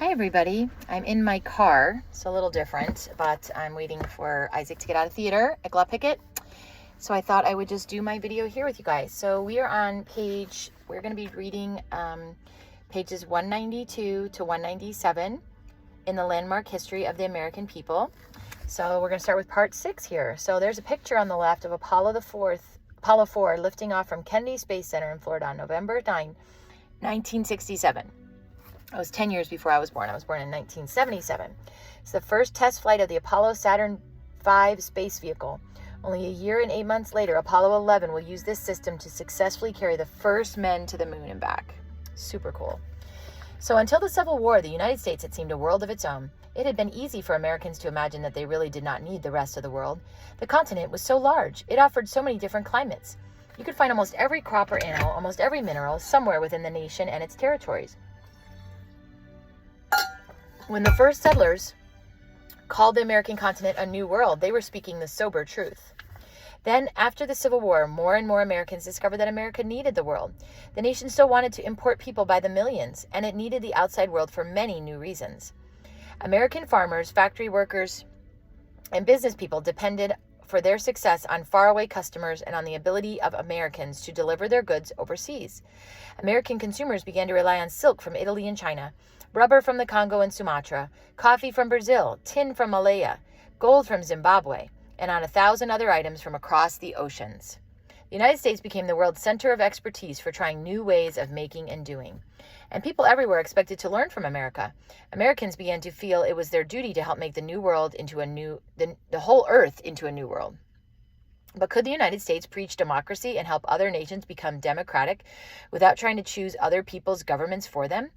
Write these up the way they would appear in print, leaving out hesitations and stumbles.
Hi everybody, I'm in my car. It's a little different, but I'm waiting for Isaac to get out of theater at Glut Picket. So I thought I would just do my video here with you guys. So we are on we're going to be reading pages 192 to 197 in the landmark history of the American people. So we're going to start with part 6 here. So there's a picture on the left of Apollo 4 lifting off from Kennedy Space Center in Florida on November 9, 1967. It was 10 years before I was born. I was born in 1977. It's the first test flight of the Apollo Saturn V space vehicle. Only a year and 8 months later, Apollo 11 will use this system to successfully carry the first men to the moon and back. Super cool. So until the Civil War, the United States had seemed a world of its own. It had been easy for Americans to imagine that they really did not need the rest of the world. The continent was so large. It offered so many different climates. You could find almost every crop or animal, almost every mineral, somewhere within the nation and its territories. When the first settlers called the American continent a new world, they were speaking the sober truth. Then, after the Civil War, more and more Americans discovered that America needed the world. The nation still wanted to import people by the millions, and it needed the outside world for many new reasons. American farmers, factory workers, and business people depended for their success on faraway customers and on the ability of Americans to deliver their goods overseas. American consumers began to rely on silk from Italy and China, rubber from the Congo and Sumatra, coffee from Brazil, tin from Malaya, gold from Zimbabwe, and on 1,000 other items from across the oceans. The United States became the world's center of expertise for trying new ways of making and doing. And people everywhere expected to learn from America. Americans began to feel it was their duty to help make the new world into the whole earth into a new world. But could the United States preach democracy and help other nations become democratic without trying to choose other people's governments for them?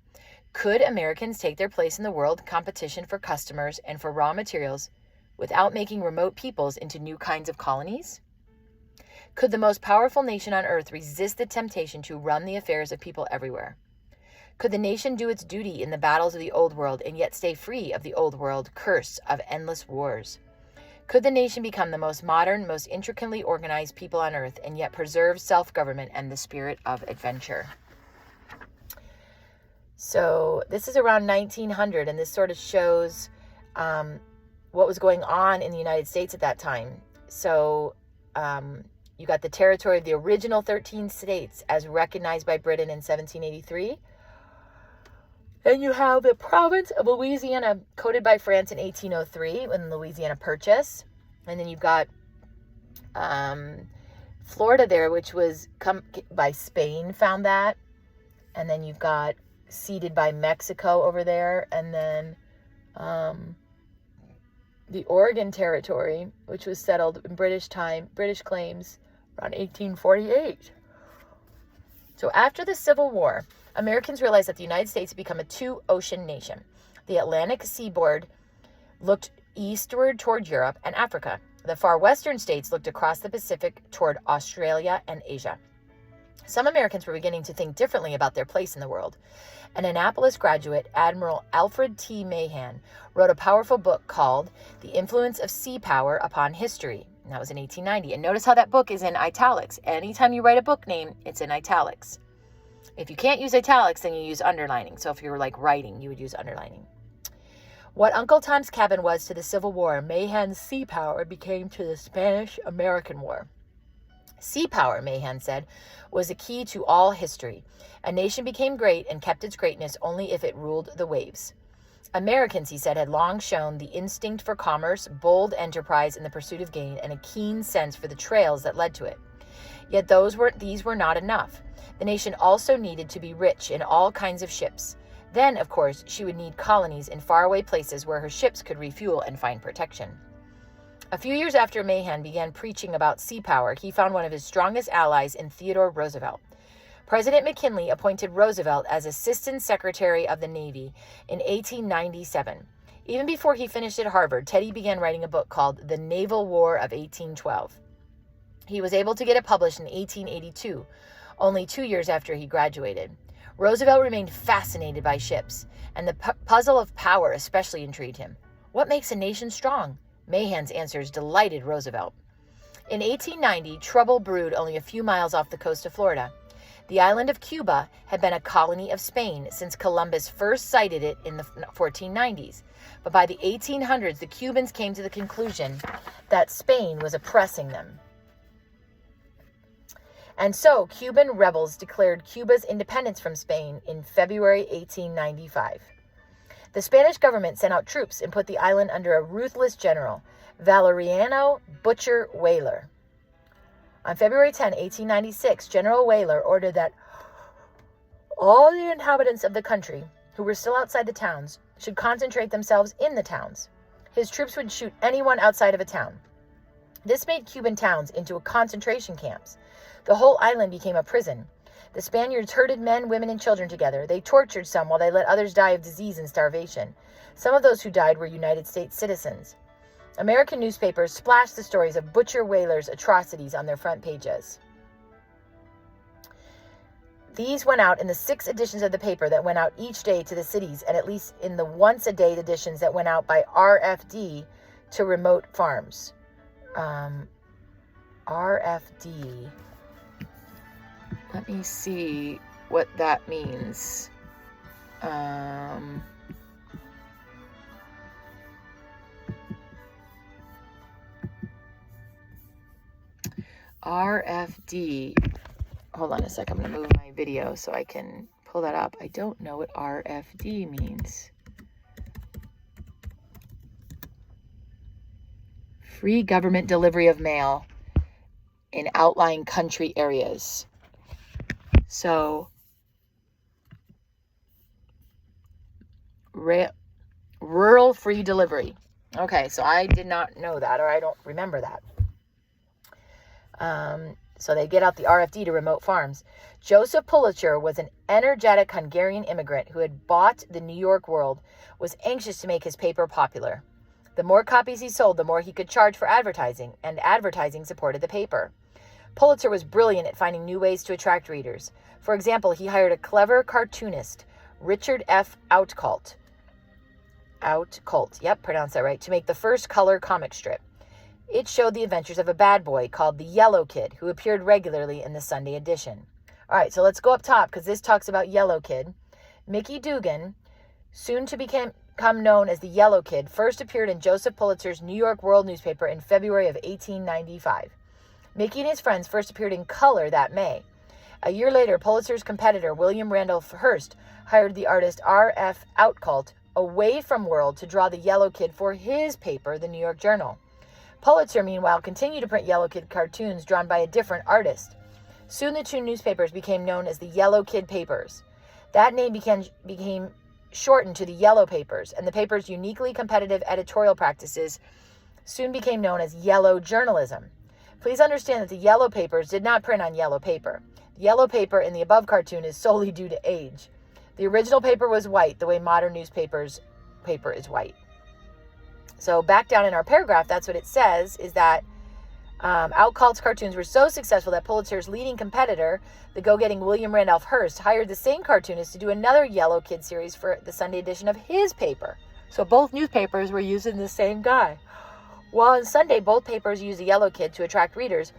Could Americans take their place in the world competition for customers and for raw materials without making remote peoples into new kinds of colonies? Could the most powerful nation on earth resist the temptation to run the affairs of people everywhere? Could the nation do its duty in the battles of the old world and yet stay free of the old world curse of endless wars? Could the nation become the most modern, most intricately organized people on earth and yet preserve self-government and the spirit of adventure? So this is around 1900, and this sort of shows what was going on in the United States at that time. So you got the territory of the original 13 states as recognized by Britain in 1783. Then you have the province of Louisiana coded by France in 1803 when the Louisiana Purchase. And then you've got Florida there, which was come by Spain, found that. And then you've got ceded by Mexico over there. And then the Oregon Territory, which was settled in British claims around 1848. So after the Civil War, Americans realized that the United States had become a two-ocean nation. The Atlantic seaboard looked eastward toward Europe and Africa. The far western states looked across the Pacific toward Australia and Asia. Some Americans were beginning to think differently about their place in the world. An Annapolis graduate, Admiral Alfred T. Mahan, wrote a powerful book called The Influence of Sea Power Upon History. And that was in 1890. And notice how that book is in italics. Anytime you write a book name, it's in italics. If you can't use italics, then you use underlining. So if you were like writing, you would use underlining. What Uncle Tom's Cabin was to the Civil War, Mahan's sea power became to the Spanish-American War. Sea power, Mahan said, was the key to all history. A nation became great and kept its greatness only if it ruled the waves. Americans, he said, had long shown the instinct for commerce, bold enterprise in the pursuit of gain, and a keen sense for the trails that led to it. Yet these were not enough. The nation also needed to be rich in all kinds of ships. Then, of course, she would need colonies in faraway places where her ships could refuel and find protection. A few years after Mahan began preaching about sea power, he found one of his strongest allies in Theodore Roosevelt. President McKinley appointed Roosevelt as Assistant Secretary of the Navy in 1897. Even before he finished at Harvard, Teddy began writing a book called The Naval War of 1812. He was able to get it published in 1882, only 2 years after he graduated. Roosevelt remained fascinated by ships, and the puzzle of power especially intrigued him. What makes a nation strong? Mahan's answers delighted Roosevelt. In 1890, trouble brewed only a few miles off the coast of Florida. The island of Cuba had been a colony of Spain since Columbus first sighted it in the 1490s. But by the 1800s, the Cubans came to the conclusion that Spain was oppressing them. And so, Cuban rebels declared Cuba's independence from Spain in February 1895. The Spanish government sent out troops and put the island under a ruthless general, Valeriano Butcher Weyler. On February 10, 1896, General Weyler ordered that all the inhabitants of the country who were still outside the towns should concentrate themselves in the towns. His troops would shoot anyone outside of a town. This made Cuban towns into concentration camps. The whole island became a prison. The Spaniards herded men, women, and children together. They tortured some while they let others die of disease and starvation. Some of those who died were United States citizens. American newspapers splashed the stories of Butcher Weyler's atrocities on their front pages. These went out in the 6 editions of the paper that went out each day to the cities, and at least in the once-a-day editions that went out by RFD to remote farms. RFD. Let me see what that means. RFD. Hold on a sec. I'm going to move my video so I can pull that up. I don't know what RFD means. Free government delivery of mail in outlying country areas. So, rural free delivery. Okay, so I did not know that, or I don't remember that. So they get out the RFD to remote farms. Joseph Pulitzer was an energetic Hungarian immigrant who had bought the New York World, was anxious to make his paper popular. The more copies he sold, the more he could charge for advertising, and advertising supported the paper. Pulitzer was brilliant at finding new ways to attract readers. For example, he hired a clever cartoonist, Richard F. Outcault, pronounce that right, to make the first color comic strip. It showed the adventures of a bad boy called the Yellow Kid, who appeared regularly in the Sunday edition. All right, so let's go up top, because this talks about Yellow Kid. Mickey Dugan, soon to become known as the Yellow Kid, first appeared in Joseph Pulitzer's New York World newspaper in February of 1895. Mickey and his friends first appeared in color that May. A year later, Pulitzer's competitor, William Randolph Hearst, hired the artist R.F. Outcault away from World to draw the Yellow Kid for his paper, the New York Journal. Pulitzer, meanwhile, continued to print Yellow Kid cartoons drawn by a different artist. Soon the two newspapers became known as the Yellow Kid Papers. That name became shortened to the Yellow Papers, and the paper's uniquely competitive editorial practices soon became known as yellow journalism. Please understand that the Yellow Papers did not print on yellow paper. The yellow paper in the above cartoon is solely due to age. The original paper was white, the way modern newspapers' paper is white. So back down in our paragraph, that's what it says, is that Outcault's cartoons were so successful that Pulitzer's leading competitor, the go-getting William Randolph Hearst, hired the same cartoonist to do another Yellow Kid series for the Sunday edition of his paper. So both newspapers were using the same guy. While on Sunday, both papers used the Yellow Kid to attract readers,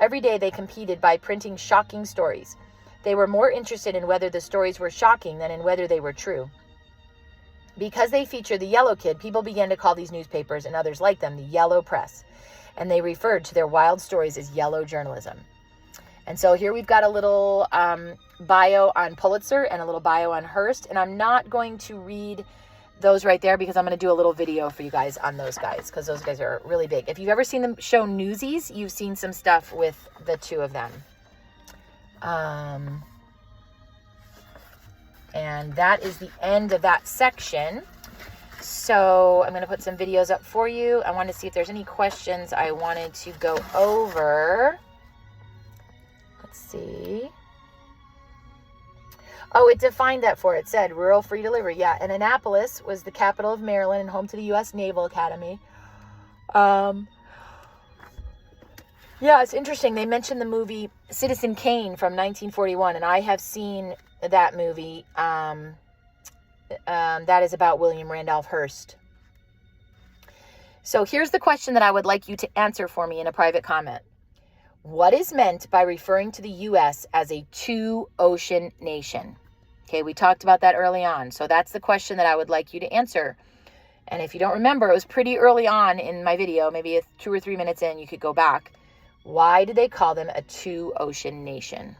every day they competed by printing shocking stories. They were more interested in whether the stories were shocking than in whether they were true. Because they featured the Yellow Kid, people began to call these newspapers and others like them the Yellow Press, and they referred to their wild stories as yellow journalism. And so here we've got a little bio on Pulitzer and a little bio on Hearst, and I'm not going to read those right there because I'm going to do a little video for you guys on those guys, because those guys are really big. If you've ever seen the show Newsies, you've seen some stuff with the two of them. And that is the end of that section. So I'm going to put some videos up for you. I want to see if there's any questions I wanted to go over. Let's see. Oh, it defined that for it. It said rural free delivery. Yeah, and Annapolis was the capital of Maryland and home to the U.S. Naval Academy. Yeah, it's interesting. They mentioned the movie Citizen Kane from 1941, and I have seen that movie. That is about William Randolph Hearst. So here's the question that I would like you to answer for me in a private comment. What is meant by referring to the U.S. as a two-ocean nation? Okay, we talked about that early on. So that's the question that I would like you to answer. And if you don't remember, it was pretty early on in my video, maybe 2 or 3 minutes in, you could go back. Why did they call them a two-ocean nation?